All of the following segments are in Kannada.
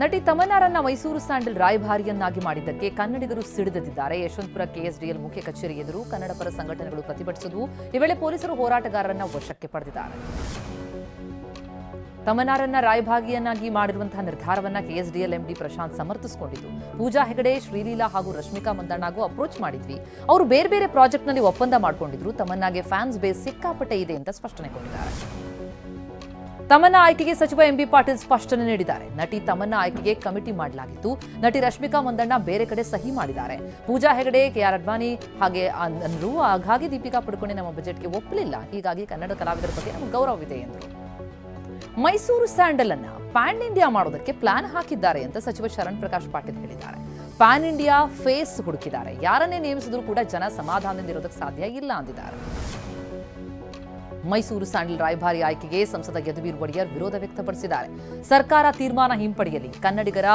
ನಟಿ ತಮನ್ನಾರನ್ನ ಮೈಸೂರು ಸ್ಯಾಂಡಲ್ ರಾಯಭಾರಿಯನ್ನಾಗಿ ಮಾಡಿದ್ದಕ್ಕೆ ಕನ್ನಡಿಗರು ಸಿಡಿದೆದ್ದಿದ್ದಾರೆ. ಯಶವಂತಪುರ ಕೆಎಸ್ಡಿಎಲ್ ಮುಖ್ಯ ಕಚೇರಿ ಎದುರು ಕನ್ನಡ ಪರ ಸಂಘಟನೆಗಳು ಪ್ರತಿಭಟಿಸಿದವು. ಈ ವೇಳೆ ಪೊಲೀಸರು ಹೋರಾಟಗಾರರನ್ನ ವಶಕ್ಕೆ ಪಡೆದಿದ್ದಾರೆ. ತಮನ್ನಾರನ್ನ ರಾಯಭಾರಿಯನ್ನಾಗಿ ಮಾಡಿರುವಂತಹ ನಿರ್ಧಾರವನ್ನ ಕೆಎಸ್ಡಿಎಲ್ ಎಂಡಿ ಪ್ರಶಾಂತ್ ಸಮರ್ಥಿಸಿಕೊಂಡಿದ್ದು, ಪೂಜಾ ಹೆಗಡೆ, ಶ್ರೀಲೀಲಾ ಹಾಗೂ ರಶ್ಮಿಕಾ ಮಂದಣ್ಣಗೂ ಅಪ್ರೋಚ್ ಮಾಡಿದ್ವಿ. ಅವರು ಬೇರೆ ಬೇರೆ ಪ್ರಾಜೆಕ್ಟ್ನಲ್ಲಿ ಒಪ್ಪಂದ ಮಾಡಿಕೊಂಡಿದ್ರು. ತಮನ್ನಾಗೆ ಫ್ಯಾನ್ಸ್ ಬೇಸ್ ಸಿಕ್ಕಾಪಟ್ಟೆ ಇದೆ ಅಂತ ಸ್ಪಷ್ಟನೆ ಕೊಟ್ಟಿದ್ದಾರೆ. ತಮನ್ನಾ ಆಯ್ಕೆಗೆ ಸಚಿವ ಎಂಬಿ ಪಾಟೀಲ್ ಸ್ಪಷ್ಟನೆ ನೀಡಿದ್ದಾರೆ. ನಟಿ ತಮನ್ನಾ ಆಯ್ಕೆಗೆ ಕಮಿಟಿ ಮಾಡಲಾಗಿತ್ತು. ನಟಿ ರಶ್ಮಿಕಾ ಮಂದಣ್ಣ ಬೇರೆ ಕಡೆ ಸಹಿ ಮಾಡಿದ್ದಾರೆ. ಪೂಜಾ ಹೆಗಡೆ, ಕೆಆರ್ ಅಡ್ವಾಣಿ ಹಾಗೆ ಅಂದ್ರು. ಹಾಗಾಗಿ ದೀಪಿಕಾ ಪಡುಕೋಣೆ ನಮ್ಮ ಬಜೆಟ್ಗೆ ಒಪ್ಪಲಿಲ್ಲ. ಹೀಗಾಗಿ ಕನ್ನಡ ಕಲಾವಿದರ ಬಗ್ಗೆ ನಮಗೆ ಗೌರವವಿದೆ ಎಂದರು. ಮೈಸೂರು ಸ್ಯಾಂಡಲ್ ಅನ್ನ ಪ್ಯಾನ್ ಇಂಡಿಯಾ ಮಾಡೋದಕ್ಕೆ ಪ್ಲಾನ್ ಹಾಕಿದ್ದಾರೆ ಅಂತ ಸಚಿವ ಶರಣ್ ಪ್ರಕಾಶ್ ಪಾಟೀಲ್ ಹೇಳಿದ್ದಾರೆ. ಪ್ಯಾನ್ ಇಂಡಿಯಾ ಫೇಸ್ ಹುಡುಕಿದ್ದಾರೆ. ಯಾರನ್ನೇ ನೇಮಿಸಿದ್ರು ಕೂಡ ಜನ ಸಮಾಧಾನದಿಂದ ಇರೋದಕ್ಕೆ ಸಾಧ್ಯ ಇಲ್ಲ ಅಂದಿದ್ದಾರೆ. ಮೈಸೂರು ಸ್ಯಾಂಡಲ್ ರಾಯಭಾರಿ ಆಯ್ಕೆಗೆ ಸಂಸದ ಯದುವೀರ್ ಒಡೆಯರ್ ವಿರೋಧ ವ್ಯಕ್ತಪಡಿಸಿದ್ದಾರೆ. ಸರ್ಕಾರ ತೀರ್ಮಾನ ಹಿಂಪಡೆಯಲಿ. ಕನ್ನಡಿಗರ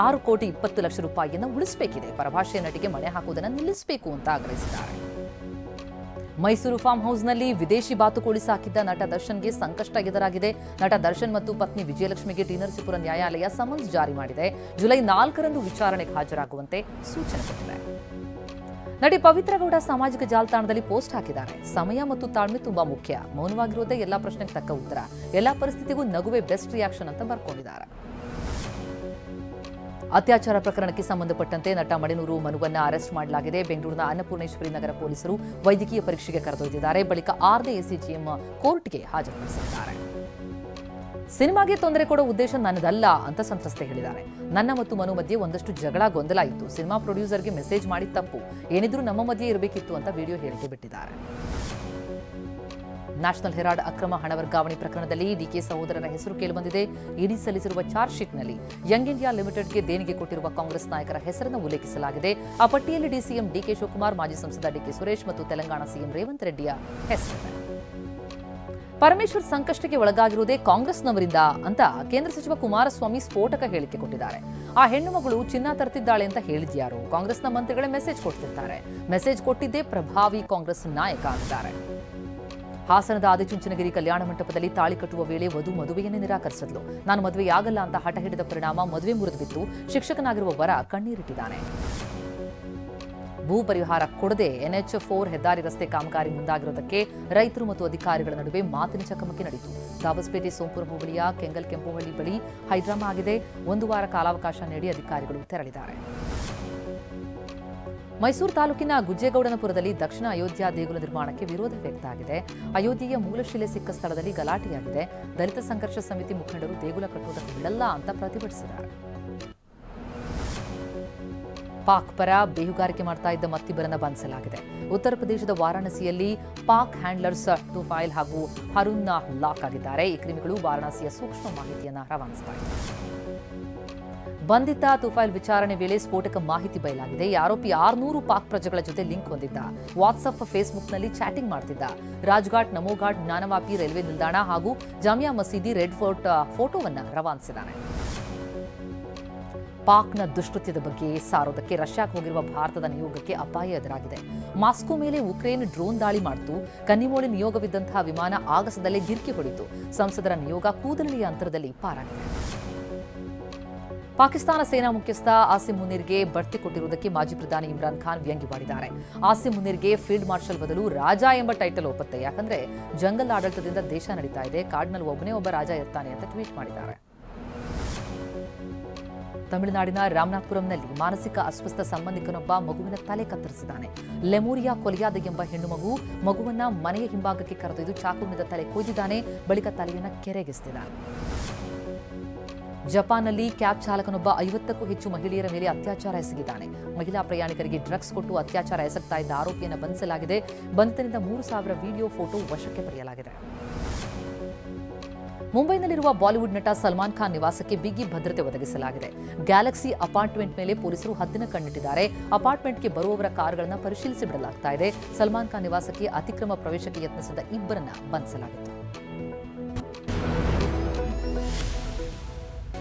6,20,00,000 ರೂಪಾಯಿಯನ್ನು ಉಳಿಸಬೇಕಿದೆ. ಪರಭಾಷೆಯ ನಟಿಗೆ ಮಣೆ ಹಾಕುವುದನ್ನು ನಿಲ್ಲಿಸಬೇಕು ಅಂತ ಆಗ್ರಹಿಸಿದ್ದಾರೆ. ಮೈಸೂರು ಫಾರ್ಮ್ ಹೌಸ್ನಲ್ಲಿ ವಿದೇಶಿ ಬಾತುಕೋಳಿ ಸಾಕಿದ್ದ ನಟ ದರ್ಶನ್ಗೆ ಸಂಕಷ್ಟ ಎದುರಾಗಿದೆ. ನಟ ದರ್ಶನ್ ಮತ್ತು ಪತ್ನಿ ವಿಜಯಲಕ್ಷ್ಮಿಗೆ ಟಿ ನರಸೀಪುರ ನ್ಯಾಯಾಲಯ ಸಮನ್ಸ್ ಜಾರಿ ಮಾಡಿದೆ. ಜುಲೈ 4ರಂದು ವಿಚಾರಣೆಗೆ ಹಾಜರಾಗುವಂತೆ ಸೂಚನೆ ಕೊಟ್ಟಿದೆ. ನಟಿ ಪವಿತ್ರ ಗೌಡ ಸಾಮಾಜಿಕ ಜಾಲತಾಣದಲ್ಲಿ ಪೋಸ್ಟ್ ಹಾಕಿದ್ದಾರೆ. ಸಮಯ ಮತ್ತು ತಾಳ್ಮೆ ತುಂಬಾ ಮುಖ್ಯ. ಮೌನವಾಗಿರೋದೇ ಎಲ್ಲಾ ಪ್ರಶ್ನೆಗೆ ತಕ್ಕ ಉತ್ತರ. ಎಲ್ಲಾ ಪರಿಸ್ಥಿತಿಗೂ ನಗುವೆ ಬೆಸ್ಟ್ ರಿಯಾಕ್ಷನ್ ಅಂತ ಬರ್ಕೊಂಡಿದ್ದಾರೆ. ಅತ್ಯಾಚಾರ ಪ್ರಕರಣಕ್ಕೆ ಸಂಬಂಧಪಟ್ಟಂತೆ ನಟ ಮಡೆನೂರು ಮನುವನ್ನ ಅರೆಸ್ಟ್ ಮಾಡಲಾಗಿದೆ. ಬೆಂಗಳೂರಿನ ಅನ್ನಪೂರ್ಣೇಶ್ವರಿ ನಗರ ಪೊಲೀಸರು ವೈದ್ಯಕೀಯ ಪರೀಕ್ಷೆಗೆ ಕರೆದೊಯ್ದಿದ್ದಾರೆ. ಬಳಿಕ 6ನೇ ಎಸಿಜಿಎಂ ಕೋರ್ಟ್ಗೆ ಹಾಜರುಪಡಿಸಿದ್ದಾರೆ. ಸಿನಿಮಾಗೆ ತೊಂದರೆ ಕೊಡೋ ಉದ್ದೇಶ ನನ್ನದಲ್ಲ ಅಂತ ಸಂತ್ರಸ್ತೆ ಹೇಳಿದ್ದಾರೆ. ನನ್ನ ಮತ್ತು ಮನು ಮಧ್ಯೆ ಒಂದಷ್ಟು ಜಗಳ ಗೊಂದಲ ಇತ್ತು. ಸಿನಿಮಾ ಪ್ರೊಡ್ಯೂಸರ್ಗೆ ಮೆಸೇಜ್ ಮಾಡಿ ತಪ್ಪು. ಏನಿದ್ರೂ ನಮ್ಮ ಮಧ್ಯೆ ಇರಬೇಕಿತ್ತು ಅಂತ ವಿಡಿಯೋ ಹೇಳಿಕೆ ಬಿಟ್ಟಿದ್ದಾರೆ. ನ್ಯಾಷನಲ್ ಹೆರಾಲ್ಡ್ ಅಕ್ರಮ ಹಣ ವರ್ಗಾವಣೆ ಪ್ರಕರಣದಲ್ಲಿ ಡಿಕೆ ಸಹೋದರರ ಹೆಸರು ಕೇಳಿಬಂದಿದೆ. ಇಡಿ ಸಲ್ಲಿಸಿರುವ ಚಾರ್ಜ್ ಶೀಟ್ನಲ್ಲಿ ಯಂಗ್ ಇಂಡಿಯಾ ಲಿಮಿಟೆಡ್ಗೆ ದೇಣಿಗೆ ಕೊಟ್ಟಿರುವ ಕಾಂಗ್ರೆಸ್ ನಾಯಕರ ಹೆಸರನ್ನು ಉಲ್ಲೇಖಿಸಲಾಗಿದೆ. ಆ ಪಟ್ಟಿಯಲ್ಲಿ ಡಿಸಿಎಂ ಡಿಕೆ ಶಿವಕುಮಾರ್, ಮಾಜಿ ಸಂಸದ ಡಿಕೆ ಸುರೇಶ್ ಮತ್ತು ತೆಲಂಗಾಣ ಸಿಎಂ ರೇವಂತ್ ರೆಡ್ಡಿಯ ಹೆಸರಿದೆ. ಪರಮೇಶ್ವರ್ ಸಂಕಷ್ಟಕ್ಕೆ ಒಳಗಾಗಿರುವುದೇ ಕಾಂಗ್ರೆಸ್ನವರಿಂದ ಅಂತ ಕೇಂದ್ರ ಸಚಿವ ಕುಮಾರಸ್ವಾಮಿ ಸ್ಫೋಟಕ ಹೇಳಿಕೆ ಕೊಟ್ಟಿದ್ದಾರೆ. ಆ ಹೆಣ್ಣು ಮಗಳು ಚಿನ್ನ ತರ್ತಿದ್ದಾಳೆ ಅಂತ ಹೇಳಿದ್ಯಾರು? ಕಾಂಗ್ರೆಸ್ನ ಮಂತ್ರಿಗಳೇ ಮೆಸೇಜ್ ಕೊಡ್ತಿರ್ತಾರೆ. ಮೆಸೇಜ್ ಕೊಟ್ಟಿದ್ದೇ ಪ್ರಭಾವಿ ಕಾಂಗ್ರೆಸ್ ನಾಯಕ ಅಂತಾರೆ. ಹಾಸನದ ಆದಿಚುಂಚನಗಿರಿ ಕಲ್ಯಾಣ ಮಂಟಪದಲ್ಲಿ ತಾಳಿ ಕಟ್ಟುವ ವೇಳೆ ವಧು ಮದುವೆಯನ್ನೇ ನಿರಾಕರಿಸಿದ್ಲು. ನಾನು ಮದುವೆಯಾಗಲ್ಲ ಅಂತ ಹಠ ಹಿಡಿದ ಪರಿಣಾಮ ಮದುವೆ ಮುರಿದುಬಿತ್ತು. ಶಿಕ್ಷಕನಾಗಿರುವ ವರ ಕಣ್ಣೀರಿಟ್ಟಿದ್ದಾನೆ. ಭೂ ಪರಿಹಾರ ಕೊಡದೆ NH4 ಹೆದ್ದಾರಿ ರಸ್ತೆ ಕಾಮಗಾರಿ ಮುಂದಾಗಿರುವುದಕ್ಕೆ ರೈತರು ಮತ್ತು ಅಧಿಕಾರಿಗಳ ನಡುವೆ ಮಾತಿನ ಚಕಮಕಿ ನಡೆಯಿತು. ದಾಬಸ್ಪೇಟೆ ಸೋಂಪುರ ಹೋಬಳಿಯ ಕೆಂಗಲ್ ಕೆಂಪುಹಳ್ಳಿ ಬಳಿ ಹೈಡ್ರಾಮಾ ಆಗಿದೆ. 1 ವಾರ ಕಾಲಾವಕಾಶ ನೀಡಿ ಅಧಿಕಾರಿಗಳು ತೆರಳಿದ್ದಾರೆ. ಮೈಸೂರು ತಾಲೂಕಿನ ಗುಜ್ಜೇಗೌಡನಪುರದಲ್ಲಿ ದಕ್ಷಿಣ ಅಯೋಧ್ಯ ದೇಗುಲ ನಿರ್ಮಾಣಕ್ಕೆ ವಿರೋಧ ವ್ಯಕ್ತ ಆಗಿದೆ. ಅಯೋಧ್ಯೆಯ ಮೂಲಶಿಲೆ ಸಿಕ್ಕ ಸ್ಥಳದಲ್ಲಿ ಗಲಾಟೆಯಾಗಿದೆ. ದಲಿತ ಸಂಘರ್ಷ ಸಮಿತಿ ಮುಖಂಡರು ದೇಗುಲ ಕಟ್ಟುವುದಕ್ಕೆ ಬಿಡಲ್ಲ ಅಂತ ಪ್ರತಿಭಟಿಸಿದ್ದಾರೆ. ಪಾಕ್ ಪರ ಬೇಹುಗಾರಿಕೆ ಮಾಡ್ತಾ ಇದ್ದ ಮತ್ತಿಬ್ಬರನ್ನ ಬಂಧಿಸಲಾಗಿದೆ. ಉತ್ತರ ಪ್ರದೇಶದ ವಾರಾಣಸಿಯಲ್ಲಿ ಪಾಕ್ ಹ್ಯಾಂಡ್ಲರ್ಸ್ ತುಫೈಲ್ ಹಾಗೂ ಹರುನ್ ಲಾಕ್ ಆಗಿದ್ದಾರೆ. ಈ ಕ್ರಿಮಿಗಳು ವಾರಾಣಸಿಯ ಸೂಕ್ಷ್ಮ ಮಾಹಿತಿಯನ್ನು ರವಾನಿಸುತ್ತಾರೆ. ಬಂಧಿತ ತುಫೈಲ್ ವಿಚಾರಣೆ ವೇಳೆ ಸ್ಫೋಟಕ ಮಾಹಿತಿ ಬಯಲಾಗಿದೆ. ಈ ಆರೋಪಿ 600 ಪಾಕ್ ಪ್ರಜೆಗಳ ಜೊತೆ ಲಿಂಕ್ ಹೊಂದಿದ್ದ. ವಾಟ್ಸ್ಆಪ್, ಫೇಸ್ಬುಕ್ನಲ್ಲಿ ಚಾಟಿಂಗ್ ಮಾಡ್ತಿದ್ದ. ರಾಜ್ಘಾಟ್, ನಮೋಘಾಟ್, ಜ್ಞಾನವಾಪಿ ರೈಲ್ವೆ ನಿಲ್ದಾಣ ಹಾಗೂ ಜಾಮಿಯಾ ಮಸೀದಿ, ರೆಡ್ ಫೋರ್ಟ್ ಫೋಟೋವನ್ನು ರವಾನಿಸಿದ್ದಾನೆ. ಪಾಕ್ನ ದುಷ್ಕೃತ್ಯದ ಬಗ್ಗೆ ಸಾರೋದಕ್ಕೆ ರಷ್ಯಾಕ್ಕೆ ಹೋಗಿರುವ ಭಾರತದ ನಿಯೋಗಕ್ಕೆ ಅಪಾಯ ಎದುರಾಗಿದೆ. ಮಾಸ್ಕೋ ಮೇಲೆ ಉಕ್ರೇನ್ ಡ್ರೋನ್ ದಾಳಿ ಮಾಡಿತು. ಕನ್ನಿಮೋಳಿ ನಿಯೋಗವಿದ್ದಂತಹ ವಿಮಾನ ಆಗಸದಲ್ಲೇ ಗಿರ್ಕಿ ಹೊಡಿತು. ಸಂಸದರ ನಿಯೋಗ ಕೂದಲಿಯ ಅಂತರದಲ್ಲಿ ಪಾರಾಗಿದೆ. ಪಾಕಿಸ್ತಾನ ಸೇನಾ ಮುಖ್ಯಸ್ಥ ಆಸಿಮ್ ಮುನೀರ್ಗೆ ಬಡ್ತಿ ಕೊಟ್ಟಿರುವುದಕ್ಕೆ ಮಾಜಿ ಪ್ರಧಾನಿ ಇಮ್ರಾನ್ ಖಾನ್ ವ್ಯಂಗ್ಯವಾಡಿದ್ದಾರೆ. ಆಸಿಮ್ ಮುನೀರ್ಗೆ ಫೀಲ್ಡ್ ಮಾರ್ಷಲ್ ಬದಲು ರಾಜ ಎಂಬ ಟೈಟಲ್ ಒಪ್ಪುತ್ತೆ. ಯಾಕಂದ್ರೆ ಜಂಗಲ್ ಆಡಳಿತದಿಂದ ದೇಶ ನಡೀತಾ ಇದೆ. ಕಾಡಿನಲ್ಲಿ ಒಬ್ಬನೇ ಒಬ್ಬ ರಾಜ ಇರ್ತಾನೆ ಅಂತ ಟ್ವೀಟ್ ಮಾಡಿದ್ದಾರೆ. ತಮಿಳುನಾಡಿನ ರಾಮನಾಥಪುರಂನಲ್ಲಿ ಮಾನಸಿಕ ಅಸ್ವಸ್ಥ ಸಂಬಂಧಿಕನೊಬ್ಬ ಮಗುವಿನ ತಲೆ ಕತ್ತರಿಸಿದ್ದಾನೆ. ಲೆಮೂರಿಯಾ ಕೊಲಿಯಾದ ಎಂಬ ಹೆಣ್ಣು ಮಗುವನ್ನ ಮನೆಯ ಹಿಂಭಾಗಕ್ಕೆ ಕರೆದೊಯ್ದು ಚಾಕುವಿನಿಂದ ತಲೆ ಕೊಯ್ದಿದ್ದಾನೆ. ಬಳಿಕ ತಲೆಯನ್ನು ಕೆರೆಗೆಸಿದ್ದಾನೆ. ಜಪಾನ್ನಲ್ಲಿ ಕ್ಯಾಬ್ ಚಾಲಕನೊಬ್ಬ 50ಕ್ಕೂ ಹೆಚ್ಚು ಮಹಿಳೆಯರ ಮೇಲೆ ಅತ್ಯಾಚಾರ ಎಸಗಿದ್ದಾನೆ. ಮಹಿಳಾ ಪ್ರಯಾಣಿಕರಿಗೆ ಡ್ರಗ್ಸ್ ಕೊಟ್ಟು ಅತ್ಯಾಚಾರ ಎಸಗ್ತಾ ಇದ್ದ ಆರೋಪಿಯನ್ನು ಬಂಧಿಸಲಾಗಿದೆ. ಬಂಧಿತನಿಂದ 3,000 ವಿಡಿಯೋ ಫೋಟೋ ವಶಕ್ಕೆ ಪಡೆಯಲಾಗಿದೆ. ಮುಂಬೈನಲ್ಲಿರುವ ಬಾಲಿವುಡ್ ನಟ ಸಲ್ಮಾನ್ ಖಾನ್ ನಿವಾಸಕ್ಕೆ ಬಿಗಿ ಭದ್ರತೆ ಒದಗಿಸಲಾಗಿದೆ. ಗ್ಯಾಲಕ್ಸಿ ಅಪಾರ್ಟ್ಮೆಂಟ್ ಮೇಲೆ ಪೊಲೀಸರು ಹದ್ದಿನ ಕಣ್ಣಿಟ್ಟಿದ್ದಾರೆ. ಅಪಾರ್ಟ್ಮೆಂಟ್ಗೆ ಬರುವವರ ಕಾರುಗಳನ್ನು ಪರಿಶೀಲಿಸಿ ಬಿಡಲಾಗ್ತಾ ಇದೆ. ಸಲ್ಮಾನ್ ಖಾನ್ ನಿವಾಸಕ್ಕೆ ಅತಿಕ್ರಮ ಪ್ರವೇಶಕ್ಕೆ ಯತ್ನಿಸಿದ ಇಬ್ಬರನ್ನ ಬಂಧಿಸಲಾಗಿತ್ತು.